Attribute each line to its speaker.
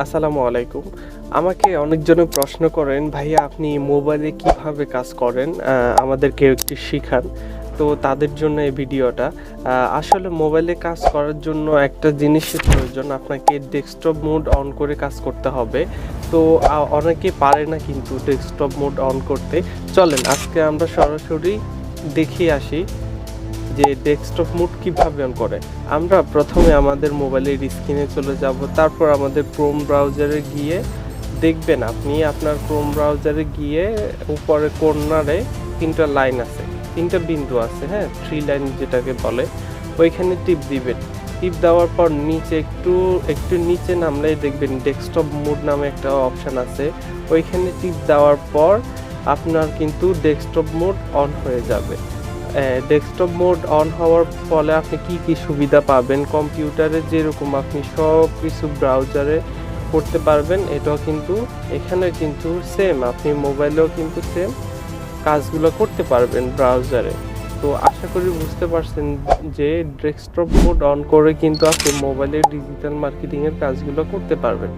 Speaker 1: আসসালামু আলাইকুম। আমাকে অনেকজনে প্রশ্ন করেন, "ভাইয়া আপনি মোবাইলে কিভাবে কাজ করেন? আমাদেরকে একটু শিখান।" তো তাদের জন্য এই ভিডিওটা। আসলে মোবাইলে কাজ করার জন্য একটা জিনিসের প্রয়োজন। আপনাকে ডেস্কটপ মোড অন করে কাজ করতে হবে। তো অনেকে পারে না কিন্তু ডেস্কটপ মোড অন করতে। চলেন আজকে আমরা সরাসরি দেখিয়ে আসি যে ডেস্কটপ মোড কিভাবে অন করে। আমরা প্রথমে আমাদের মোবাইলের স্ক্রিনে চলে যাব, তারপর আমাদের ক্রোম ব্রাউজারে গিয়ে দেখবেন আপনি আপনার ক্রোম ব্রাউজারে গিয়ে উপরে কর্নারে ৩টা লাইন আছে, ৩টা বিন্দু আছে, হ্যাঁ, 3 লাইন যেটাকে বলে। ওইখানে টিপ দিবেন। টিপ দেওয়ার পর নিচে একটু নিচে নামলেই দেখবেন ডেস্কটপ মোড নামে একটা অপশান আছে। ওইখানে টিপ দেওয়ার পর আপনার কিন্তু ডেস্কটপ মোড অন হয়ে যাবে। ডেস্কটপ মোড অন হওয়ার ফলে আপনি কি সুবিধা পাবেন, কম্পিউটারে যেরকম আপনি সব কিছু ব্রাউজারে করতে পারবেন, এটাও কিন্তু এখানে কিন্তু সেম, আপনি মোবাইলেও কিন্তু সেম কাজগুলো করতে পারবেন ব্রাউজারে। তো আশা করি বুঝতে পারছেন যে ডেস্কটপ মোড অন করে কিন্তু আপনি মোবাইলের ডিজিটাল মার্কেটিংয়ের কাজগুলো করতে পারবেন।